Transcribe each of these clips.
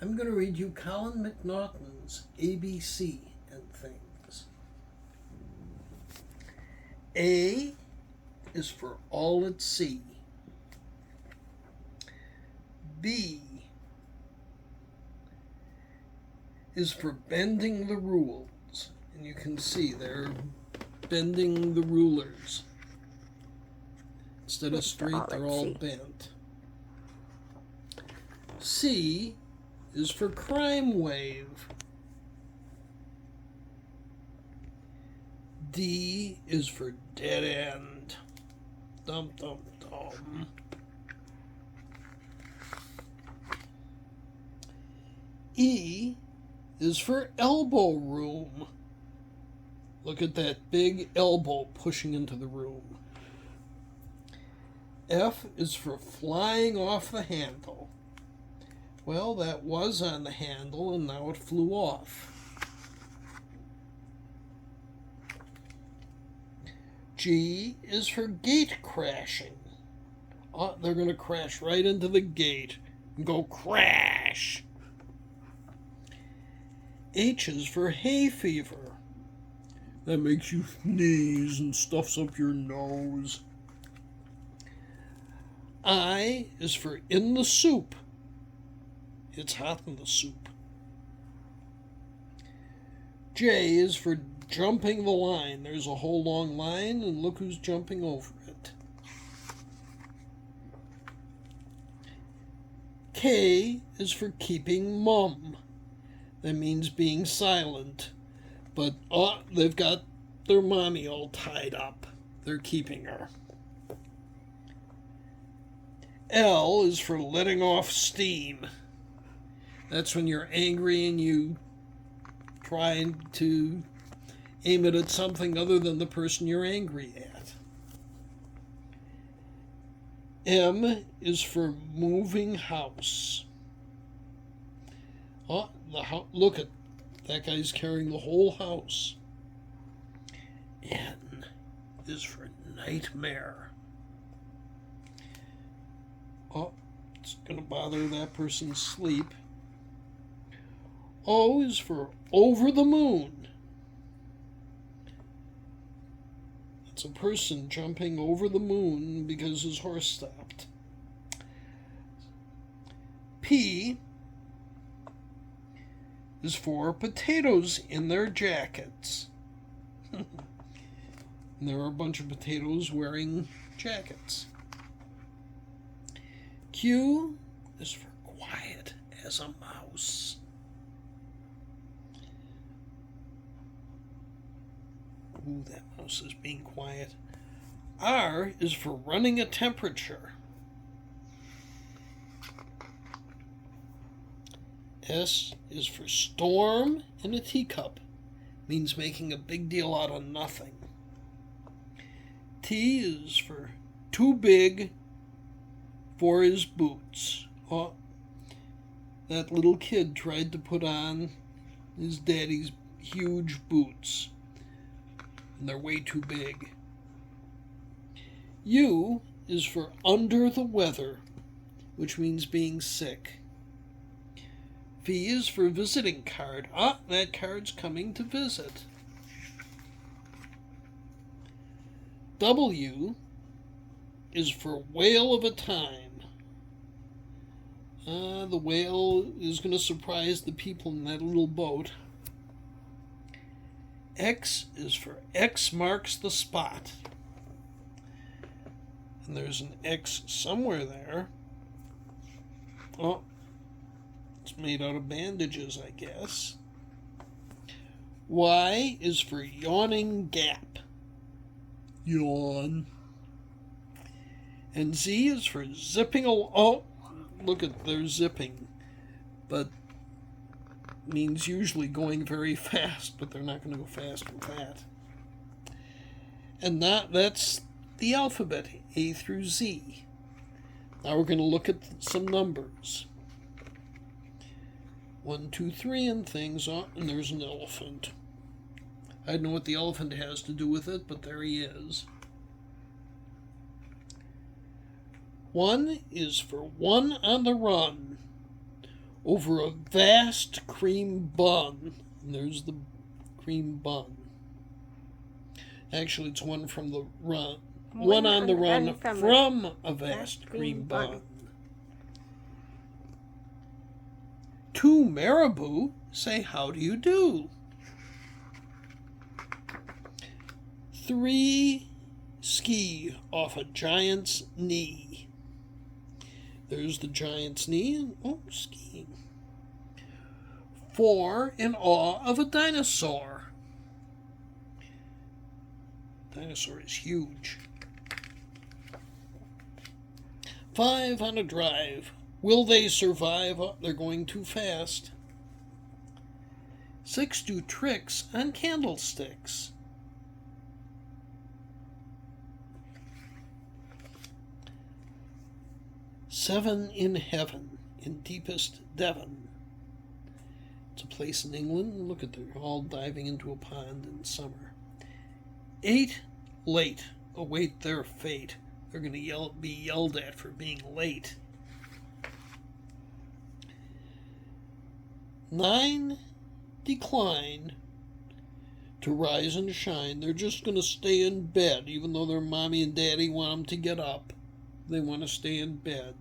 I'm going to read you Colin McNaughton's ABC and Things. A is for all at sea. B is for bending the rules. And you can see they're bending the rulers. Instead of straight, they're all bent. C is for crime wave. D is for dead end. Dum dum dum. E is for elbow room. Look at that big elbow pushing into the room. F is for flying off the handle. Well, that was on the handle and now it flew off. G is for gate crashing. Oh, they're going to crash right into the gate and go crash. H is for hay fever. That makes you sneeze and stuffs up your nose. I is for in the soup. It's hot in the soup. J is for jumping the line. There's a whole long line, and look who's jumping over it. K is for keeping mum. That means being silent. But they've got their mommy all tied up. They're keeping her. L is for letting off steam. That's when you're angry and you try to aim it at something other than the person you're angry at. M is for moving house. Look at that guy's carrying the whole house. N is for nightmare. It's going to bother that person's sleep. O is for over the moon. It's a person jumping over the moon because his horse stopped. P is for potatoes in their jackets. And there are a bunch of potatoes wearing jackets. Q is for quiet as a mouse. Ooh, that mouse is being quiet. R is for running a temperature. S is for storm in a teacup. Means making a big deal out of nothing. T is for too big for his boots. That little kid tried to put on his daddy's huge boots. And they're way too big. U is for under the weather, which means being sick. V is for visiting card. That card's coming to visit. W is for whale of a time. The whale is going to surprise the people in that little boat. X is for X marks the spot. And there's an X somewhere there. It's made out of bandages, I guess. Y is for yawning gap. Yawn. And Z is for zipping look at their zipping. But means usually going very fast, but they're not going to go fast with that. And that's the alphabet, A through Z. Now we're going to look at some numbers. 1, 2, 3 and things. And there's an elephant. I don't know what the elephant has to do with it, but there he is. 1 is for one on the run. over a vast cream bun. And there's the cream bun. Actually, it's one from the run. One on the run from a vast cream bun. 2 marabou say, "How do you do?" 3 ski off a giant's knee. There's the giant's knee, and skiing. 4 in awe of a dinosaur. Dinosaur is huge. 5 on a drive. Will they survive? Oh, they're going too fast. 6 do tricks on candlesticks. 7 in heaven, in deepest Devon. It's a place in England. Look at them, they're all diving into a pond in summer. 8 late, await their fate. They're going to be yelled at for being late. 9 decline to rise and shine. They're just going to stay in bed, even though their mommy and daddy want them to get up. They want to stay in bed.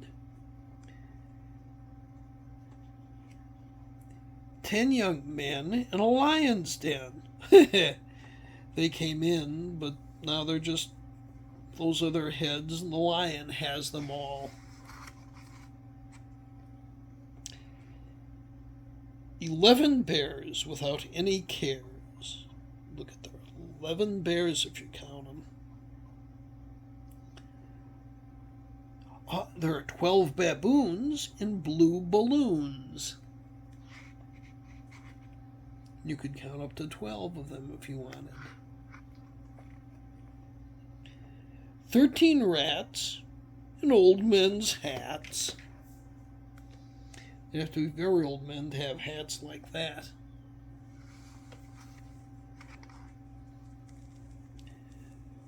10 young men in a lion's den. They came in, but now they're just, those are their heads, and the lion has them all. 11 bears without any cares. Look at there, 11 bears if you count them. There are 12 baboons in blue balloons. You could count up to 12 of them if you wanted. 13 rats in old men's hats. You have to be very old men to have hats like that.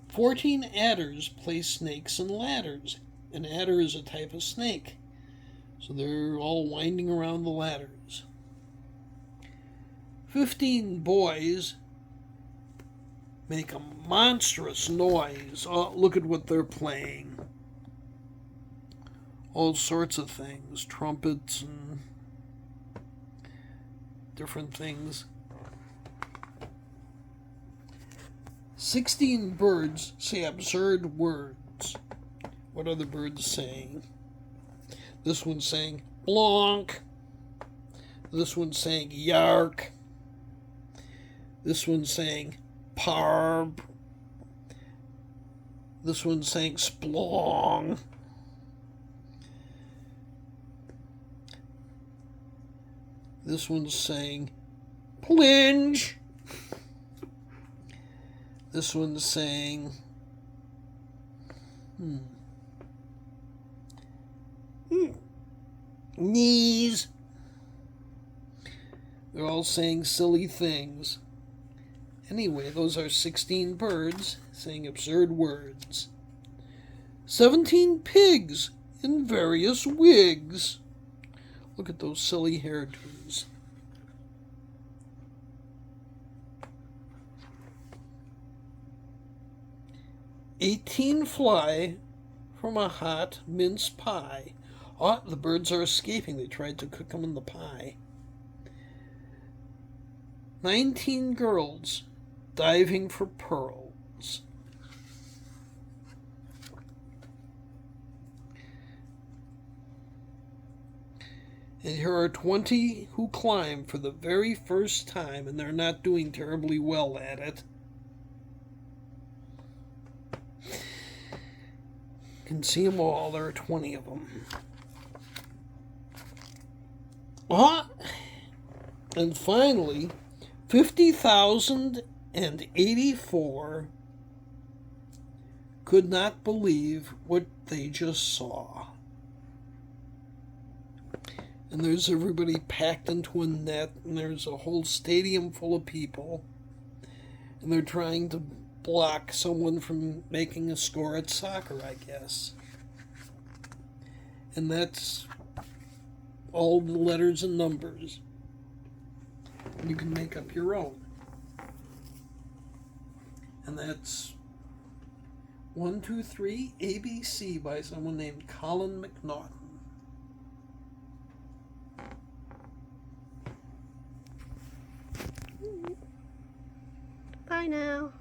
14 adders play snakes and ladders. An adder is a type of snake. So they're all winding around the ladders. 15 boys make a monstrous noise. Oh, look at what they're playing. All sorts of things. Trumpets and different things. 16 birds say absurd words. What are the birds saying? This one's saying blonk. This one's saying yark. This one's saying parb. This one's saying splong. This one's saying plinge. This one's saying knees. They're all saying silly things. Anyway, those are 16 birds saying absurd words. 17 pigs in various wigs. Look at those silly hairdos. 18 fly from a hot mince pie. Oh, the birds are escaping. They tried to cook them in the pie. 19 girls diving for pearls. And here are 20 who climb for the very first time, and they're not doing terribly well at it. You can see them all. There are 20 of them. And finally, 50,084 could not believe what they just saw. And there's everybody packed into a net, and there's a whole stadium full of people, and they're trying to block someone from making a score at soccer, I guess. And that's all the letters and numbers. You can make up your own. And that's 1, 2, 3 ABC by someone named Colin McNaughton. Bye now.